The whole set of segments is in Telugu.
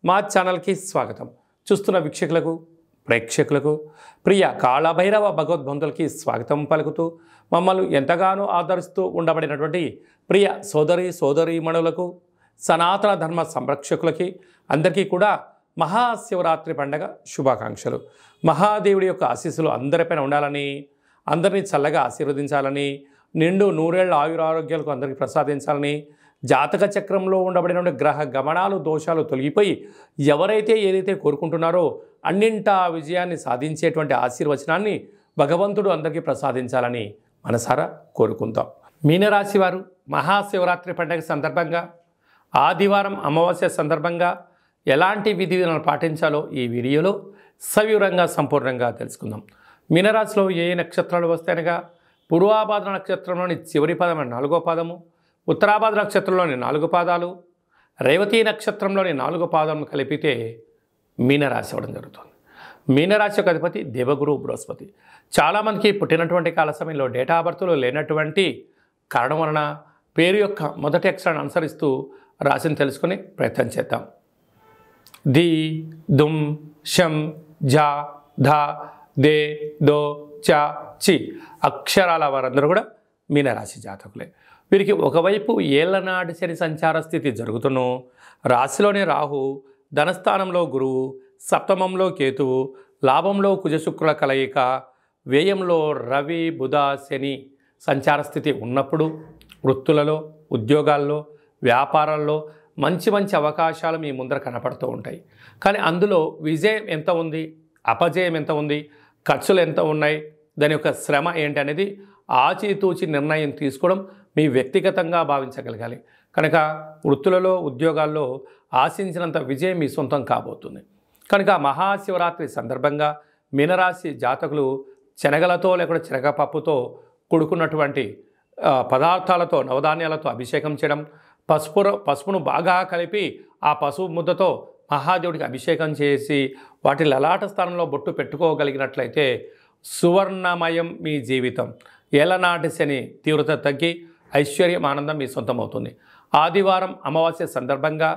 మా ఛానల్కి స్వాగతం. చూస్తున్న వీక్షకులకు ప్రేక్షకులకు ప్రియ కాళభైరవ భగవద్బంధులకి స్వాగతం పలుకుతూ మమ్మల్ని ఎంతగానో ఆదరిస్తూ ఉండబడినటువంటి ప్రియ సోదరీమణులకు సనాతన ధర్మ సంరక్షకులకి అందరికీ కూడా మహాశివరాత్రి పండగ శుభాకాంక్షలు. మహాదేవుడి యొక్క ఆశీస్సులు అందరిపైన ఉండాలని, అందరినీ చల్లగా ఆశీర్వదించాలని, నిండు నూరేళ్ల ఆయురారోగ్యాలకు అందరికీ ప్రసాదించాలని, జాతక చక్రంలో ఉండబడిన గ్రహ గమనాలు దోషాలు తొలగిపోయి ఎవరైతే ఏదైతే కోరుకుంటున్నారో అన్నింటా విజయాన్ని సాధించేటువంటి ఆశీర్వచనాన్ని భగవంతుడు అందరికీ ప్రసాదించాలని మనసారా కోరుకుందాం. మీనరాశి వారు మహాశివరాత్రి పండుగ సందర్భంగా ఆదివారం అమావాస్య సందర్భంగా ఎలాంటి విధి విధానాలు పాటించాలో ఈ వీడియోలో సవివరంగా సంపూర్ణంగా తెలుసుకుందాం. మీనరాశిలో ఏ నక్షత్రాలు వస్తాయనగా పూర్వాభాద్ర నక్షత్రంలోని చివరి పదం 4వ పాదము, ఉత్తరాభాద్ర నక్షత్రంలోని 4 పాదాలు, రేవతి నక్షత్రంలోని 4 పాదములు కలిపితే మీనరాశి అవ్వడం జరుగుతుంది. మీనరాశి యొక్క అధిపతి దేవగురు బృహస్పతి. చాలామందికి పుట్టినటువంటి కాల సమయంలో డేటా ఆఫ్ బర్త్లో లేనటువంటి కారణం వలన పేరు యొక్క మొదటి అక్షరాన్ని అనుసరిస్తూ రాశిని తెలుసుకుని ప్రయత్నం చేద్దాం. ది, దుమ్, షం, జా, ధా, దే, దో, చా, చి అక్షరాల వారందరూ కూడా మీనరాశి జాతకులే. వీరికి ఒకవైపు ఏళ్లనాటి శని సంచార స్థితి జరుగుతున్నో రాశిలోనే రాహు, ధనస్థానంలో గురువు, సప్తమంలో కేతువు, లాభంలో కుజశుక్రుల కలయిక, వ్యయంలో రవి బుధ శని సంచార స్థితి ఉన్నప్పుడు వృత్తులలో, ఉద్యోగాల్లో, వ్యాపారాల్లో మంచి మంచి అవకాశాలు మీ ముందర కనపడుతూ ఉంటాయి. కానీ అందులో విజయం ఎంత ఉంది, అపజయం ఎంత ఉంది, ఖర్చులు ఎంత ఉన్నాయి, దాని యొక్క శ్రమ ఏంటి అనేది ఆచితూచి నిర్ణయం తీసుకోవడం మీ వ్యక్తిగతంగా భావించగలగాలి. కనుక వృత్తులలో, ఉద్యోగాల్లో ఆశించినంత విజయం మీ సొంతం కాబోతుంది. కనుక మహాశివరాత్రి సందర్భంగా మీనరాశి జాతకులు శనగలతో లేకుండా శనగపప్పుతో కూడుకున్నటువంటి పదార్థాలతో, నవధాన్యాలతో అభిషేకం చేయడం, పసుపును బాగా కలిపి ఆ పసుపు ముద్దతో మహాదేవుడికి అభిషేకం చేసి వాటి లలాట స్థానంలో బొట్టు పెట్టుకోగలిగినట్లయితే సువర్ణమయం మీ జీవితం. ఏలనాటి శని తీవ్రత తగ్గి ఐశ్వర్యం, ఆనందం మీ సొంతం అవుతుంది. ఆదివారం అమావాస్య సందర్భంగా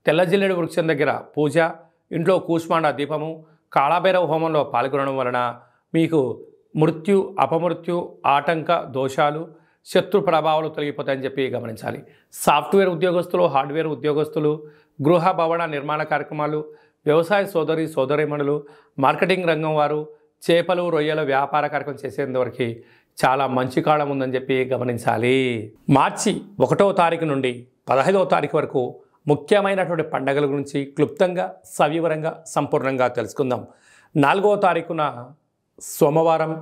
తెల్లజిల్లెడు వృక్షం దగ్గర పూజ, ఇంట్లో కూష్మాండ దీపము, కాళభైరవ హోమంలో పాల్గొనడం వలన మీకు మృత్యు, అపమృత్యు, ఆటంక దోషాలు, శత్రు ప్రభావాలు తొలగిపోతాయని చెప్పి గమనించాలి. సాఫ్ట్వేర్ ఉద్యోగస్తులు, హార్డ్వేర్ ఉద్యోగస్తులు, గృహ భవన నిర్మాణ కార్యక్రమాలు, వ్యవసాయ సోదరీమణులు, మార్కెటింగ్ రంగం వారు, చేపలు రొయ్యల వ్యాపార కార్యక్రమం చేసేందువరకు చాలా మంచి కాలం ఉందని చెప్పి గమనించాలి. మార్చి 1వ తారీఖు నుండి 15వ తారీఖు వరకు ముఖ్యమైనటువంటి పండుగల గురించి క్లుప్తంగా సవివరంగా సంపూర్ణంగా తెలుసుకుందాం. 4వ తారీఖున సోమవారం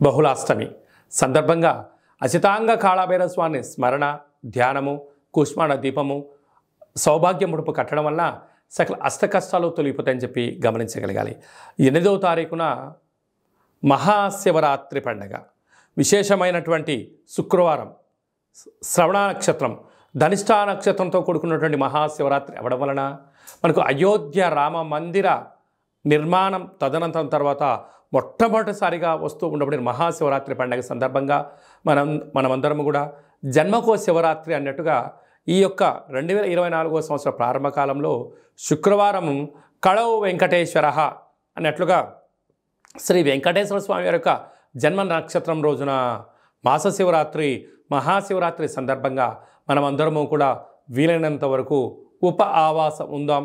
బహుళాష్టమి సందర్భంగా అచితాంగ కాళభైరవ స్వామి స్మరణ, ధ్యానము, కూష్మాండ దీపము, సౌభాగ్య ముడుపు కట్టడం వల్ల సకల అష్టకష్టాలు తొలగిపోతాయని చెప్పి గమనించగలగాలి. 8వ తారీఖున మహాశివరాత్రి పండగ విశేషమైనటువంటి శుక్రవారం, శ్రవణ నక్షత్రం, ధనిష్ఠా నక్షత్రంతో కూడుకున్నటువంటి మహాశివరాత్రి అవ్వడం వలన మనకు అయోధ్య రామ మందిర నిర్మాణం తదనంతరం తర్వాత మొట్టమొదటిసారిగా వస్తూ ఉండబడిన మహాశివరాత్రి పండుగ సందర్భంగా మనమందరము కూడా జన్మకో శివరాత్రి అన్నట్టుగా ఈ యొక్క 2024వ సంవత్సర ప్రారంభ కాలంలో శుక్రవారం కళౌ వెంకటేశ్వర అన్నట్లుగా శ్రీ వెంకటేశ్వర స్వామి వారి యొక్క జన్మ నక్షత్రం రోజున మాస శివరాత్రి, మహాశివరాత్రి సందర్భంగా మనమందరము కూడా వీలైనంత వరకు ఉప ఆవాసం ఉందాం,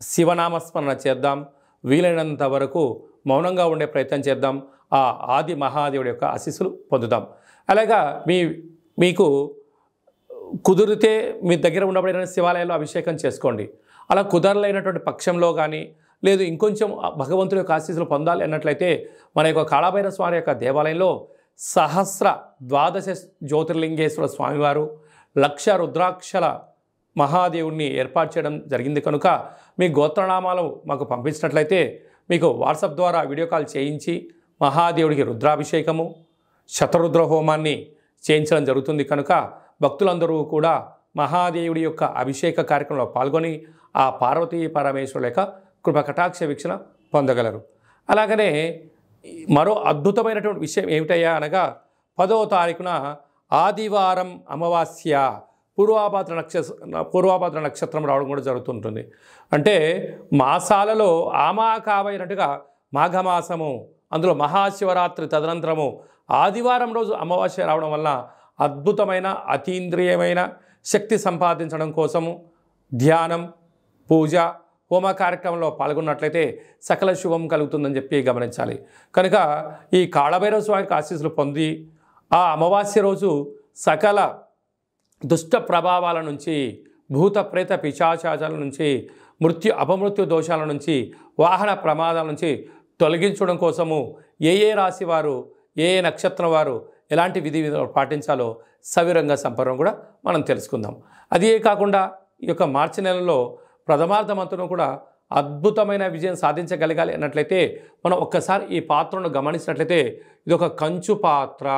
శివనామస్మరణ చేద్దాం, వీలైనంత వరకు మౌనంగా ఉండే ప్రయత్నం చేద్దాం. ఆ ఆది మహాదేవుడి యొక్క ఆశీస్సులు పొందుదాం. అలాగా మీకు కుదిరితే మీ దగ్గర ఉండబడిన శివాలయాల్లో అభిషేకం చేసుకోండి. అలా కుదరలేనటువంటి పక్షంలో కానీ, లేదు ఇంకొంచెం భగవంతుడి యొక్క ఆశీస్సులు పొందాలి అన్నట్లయితే మన యొక్క కాళభైరవ స్వామి యొక్క దేవాలయంలో సహస్ర ద్వాదశ జ్యోతిర్లింగేశ్వర స్వామివారు, 1,00,000 రుద్రాక్షల మహాదేవుడిని ఏర్పాటు చేయడం జరిగింది. కనుక మీ గోత్రనామాలు మాకు పంపించినట్లయితే మీకు వాట్సాప్ ద్వారా వీడియో కాల్ చేయించి మహాదేవుడికి రుద్రాభిషేకము, శతరుద్ర హోమాన్ని చేయించడం జరుగుతుంది. కనుక భక్తులందరూ కూడా మహాదేవుడి యొక్క అభిషేక కార్యక్రమంలో పాల్గొని ఆ పార్వతీ పరమేశ్వరుల యొక్క కృప కటాక్ష వీక్షణ పొందగలరు. అలాగనే మరో అద్భుతమైనటువంటి విషయం ఏమిటయ్యా అనగా 10వ తారీఖున ఆదివారం అమావాస్య పూర్వాభాద్ర నక్షత్రం రావడం కూడా జరుగుతుంటుంది. అంటే మాసాలలో ఆమాకావైనట్టుగా మాఘమాసము, అందులో మహాశివరాత్రి తదనంతరము ఆదివారం రోజు అమావాస్య రావడం వల్ల అద్భుతమైన అతీంద్రియమైన శక్తి సంపాదించడం కోసము ధ్యానం, పూజ, హోమ కార్యక్రమంలో పాల్గొన్నట్లయితే సకల శుభం కలుగుతుందని చెప్పి గమనించాలి. కనుక ఈ కాళభైరవ స్వామికి ఆశీస్సులు పొంది ఆ అమావాస్య రోజు సకల దుష్ట ప్రభావాల నుంచి, భూత ప్రేత పిశాచాల నుంచి, అపమృత్యు దోషాల నుంచి, వాహన ప్రమాదాల నుంచి తొలగించడం కోసము ఏ రాశి వారు, ఏ నక్షత్రం వారు ఎలాంటి విధి విధాలు పాటించాలో సవిరంగా సంపర్వం కూడా మనం తెలుసుకుందాం. అదే కాకుండా ఈ యొక్క మార్చి నెలలో ప్రథమార్థమంతను కూడా అద్భుతమైన విజయం సాధించగలగాలి అన్నట్లయితే మనం ఒక్కసారి ఈ పాత్రను గమనించినట్లయితే ఇది ఒక కంచు పాత్ర.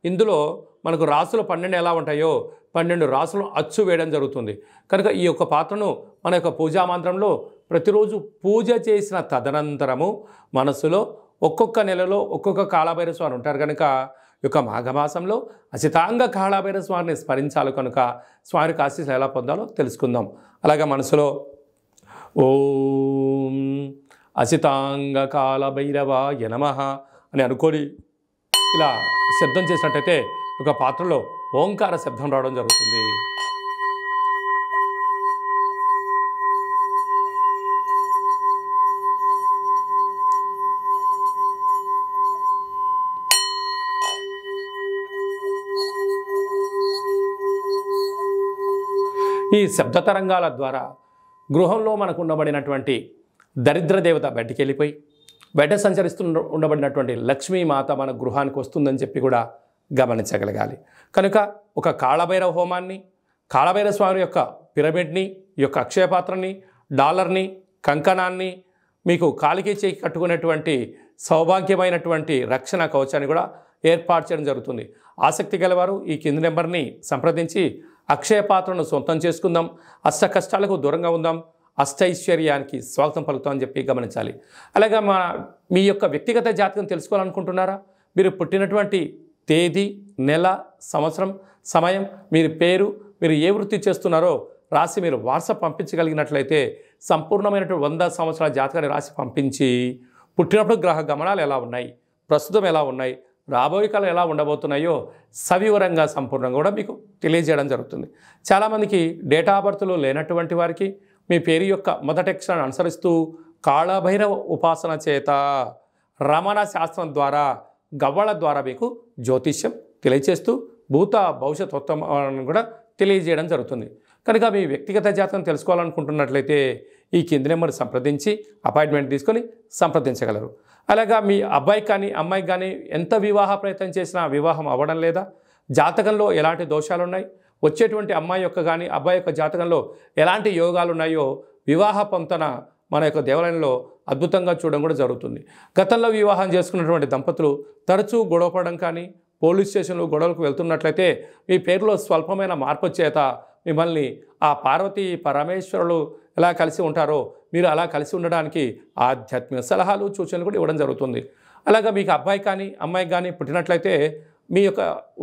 ఇందులో మనకు రాసులు 12 ఎలా ఉంటాయో 12 రాసులను అచ్చు వేయడం జరుగుతుంది. కనుక ఈ యొక్క పాత్రను మన యొక్క పూజా మంత్రంలో ప్రతిరోజు పూజ చేసిన తదనంతరము మనసులో ఒక్కొక్క నెలలో ఒక్కొక్క కాళభైరవ స్వామి ఉంటారు కనుక ఈ యొక్క మాఘమాసంలో అసితాంగ కాళభైరవ స్వామిని స్మరించాలి. కనుక స్వామికి ఆశీస్సులు ఎలా పొందాలో తెలుసుకుందాం. అలాగే మనసులో ఓం అసితాంగ కాళభైరవాయ నమః అని అనుకొని ఇలా శబ్దం చేసినట్టయితే ఒక పాత్రలో ఓంకార శబ్దం రావడం జరుగుతుంది. ఈ శబ్ద తరంగాల ద్వారా గృహంలో మనకు ఉండబడినటువంటి దరిద్ర దేవత బయటికి వెళ్ళిపోయి బయట సంచరిస్తూ ఉండబడినటువంటి లక్ష్మీమాత మన గృహానికి వస్తుందని చెప్పి కూడా గమనించగలగాలి. కనుక ఒక కాళభైరవ హోమాన్ని, కాళభైరవ స్వామి యొక్క పిరమిడ్ని, ఈ యొక్క అక్షయపాత్రని, డాలర్ని, కంకణాన్ని, మీకు కాలికి చేయి కట్టుకునేటువంటి సౌభాగ్యమైనటువంటి రక్షణ కవచాన్ని కూడా ఏర్పాటు చేయడం జరుగుతుంది. ఆసక్తి గలవారు ఈ కింది నెంబర్ని సంప్రదించి అక్షయ పాత్రను సొంతం చేసుకుందాం. అష్ట కష్టాలకు దూరంగా ఉందాం. అష్టైశ్వర్యానికి స్వాగతం పలుకుతామని చెప్పి గమనించాలి. అలాగే మీ యొక్క వ్యక్తిగత జాతకం తెలుసుకోవాలనుకుంటున్నారా? మీరు పుట్టినటువంటి తేదీ, నెల, సంవత్సరం, సమయం, మీరు పేరు, మీరు ఏ వృత్తి చేస్తున్నారో రాసి మీరు వాట్సాప్ పంపించగలిగినట్లయితే సంపూర్ణమైనటువంటి 100 సంవత్సరాల జాతకాన్ని రాసి పంపించి పుట్టినప్పుడు గ్రహ గమనాలు ఎలా ఉన్నాయి, ప్రస్తుతం ఎలా ఉన్నాయి, రాబోయే కాలం ఎలా ఉండబోతున్నాయో సవివరంగా సంపూర్ణంగా కూడా మీకు తెలియజేయడం జరుగుతుంది. చాలామందికి డేటా ఆఫ్ బర్త్లు లేనటువంటి వారికి మీ పేరు యొక్క మొదటి అక్షరాన్ని అనుసరిస్తూ కాళభైరవ ఉపాసన చేత, రమణ శాస్త్రం ద్వారా, గవ్వల ద్వారా మీకు జ్యోతిష్యం తెలియజేస్తూ భూత భవిష్యత్ ఉత్తమాలను కూడా తెలియజేయడం జరుగుతుంది. కనుక మీ వ్యక్తిగత జాతకం తెలుసుకోవాలనుకుంటున్నట్లయితే ఈ కింది నెంబర్ సంప్రదించి అపాయింట్మెంట్ తీసుకొని సంప్రదించగలరు. అలాగా మీ అబ్బాయి కానీ అమ్మాయికి కానీ ఎంత వివాహ ప్రయత్నం చేసినా వివాహం అవ్వడం లేదా, జాతకంలో ఎలాంటి దోషాలు ఉన్నాయి, వచ్చేటువంటి అమ్మాయి యొక్క కానీ అబ్బాయి యొక్క జాతకంలో ఎలాంటి యోగాలు ఉన్నాయో వివాహ పొంతన మన యొక్క దేవాలయంలో అద్భుతంగా చూడడం కూడా జరుగుతుంది. గతంలో వివాహం చేసుకున్నటువంటి దంపతులు తరచూ గొడవపడడం కానీ, పోలీస్ స్టేషన్లు గొడవలకు వెళ్తున్నట్లయితే మీ పేరులో స్వల్పమైన మార్పు చేత మిమ్మల్ని ఆ పార్వతీ పరమేశ్వరులు ఎలా కలిసి ఉంటారో మీరు అలా కలిసి ఉండడానికి ఆధ్యాత్మిక సలహాలు, సూచనలు కూడా ఇవ్వడం జరుగుతుంది. అలాగా మీకు అబ్బాయి కానీ అమ్మాయికి కానీ పుట్టినట్లయితే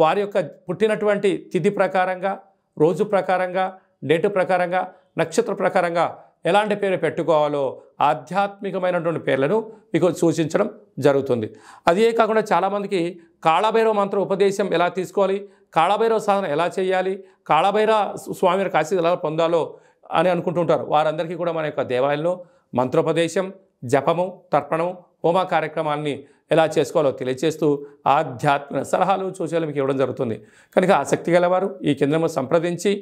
వారి యొక్క పుట్టినటువంటి తిథి ప్రకారంగా, రోజు ప్రకారంగా, డేటు ప్రకారంగా, నక్షత్ర ప్రకారంగా ఎలాంటి పేరు పెట్టుకోవాలో ఆధ్యాత్మికమైనటువంటి పేర్లను మీకు సూచించడం జరుగుతుంది. అదే కాకుండా చాలామందికి కాళభైరవ మంత్ర ఉపదేశం ఎలా తీసుకోవాలి, కాళభైరవ సాధన ఎలా చేయాలి, కాళభైరవ స్వామి యొక్క ఆశీస్సులు ఎలా పొందాలో అని అనుకుంటుంటారు. వారందరికీ కూడా మన యొక్క దేవాలయంలో మంత్రోపదేశం, జపము, తర్పణము, హోమ కార్యక్రమాలని ఎలా చేసుకోవాలో తెలియజేస్తూ ఆధ్యాత్మిక సలహాలు, సూచనలు మీకు ఇవ్వడం జరుగుతుంది. కనుక ఆసక్తి గలవారు ఈ కేంద్రము సంప్రదించి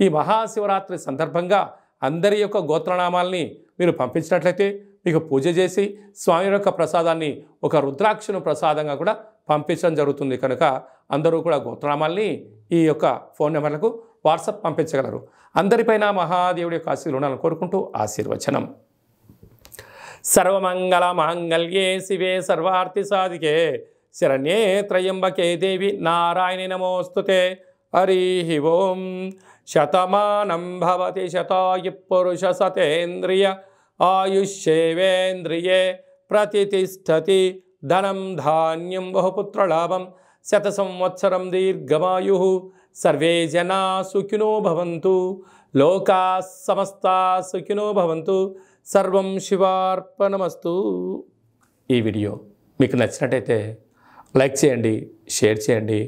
ఈ మహాశివరాత్రి సందర్భంగా అందరి యొక్క గోత్రనామాల్ని మీరు పంపించినట్లయితే మీకు పూజ చేసి స్వామి యొక్క ప్రసాదాన్ని ఒక రుద్రాక్షను ప్రసాదంగా కూడా పంపించడం జరుగుతుంది. కనుక అందరూ కూడా గోత్రనామాల్ని ఈ యొక్క ఫోన్ నెంబర్లకు వాట్సాప్ పంపించగలరు. అందరిపైన మహాదేవుడి యొక్క ఆశీర్వాదాలు ఉండాలని కోరుకుంటూ ఆశీర్వచనం. సర్వమంగళ మాంగళ్యే శివే సర్వార్థి సాధికే శరణ్యే త్రయంబకే దేవి నారాయణి నమోస్తుతే. హరి ఓం. శతమానం భవతి శతాయు పురుష సతేంద్రియ ఆయుష్యేవేంద్రియే ప్రతిష్టతి. ధనం ధాన్యం బహుపుత్రలాభం శత సంవత్సరం దీర్ఘమాయు సర్వే జనా సుఖినో భవంతు, లోకా సమస్తా సుఖినో భవంతు, సర్వం శివార్పణమస్తు. ఈ వీడియో మీకు నచ్చినట్టయితే లైక్ చేయండి, షేర్ చేయండి.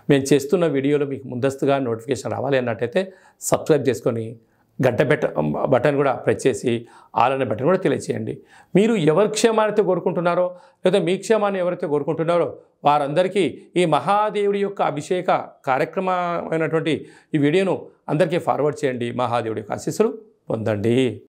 మేము చేస్తున్న వీడియోలు మీకు ముందస్తుగా నోటిఫికేషన్ రావాలి అన్నట్టయితే సబ్స్క్రైబ్ చేసుకొని గంట బటన్ కూడా ప్రెస్ చేసి ఆల్ అనే బటన్ కూడా తెలియచేయండి. మీరు ఎవరి క్షేమాన్ని కోరుకుంటున్నారో లేదా మీ క్షేమాన్ని ఎవరైతే కోరుకుంటున్నారో వారందరికీ ఈ మహాదేవుడి యొక్క అభిషేక కార్యక్రమమైనటువంటి ఈ వీడియోను అందరికీ ఫార్వర్డ్ చేయండి. మహాదేవుడి యొక్క ఆశీస్సులు పొందండి.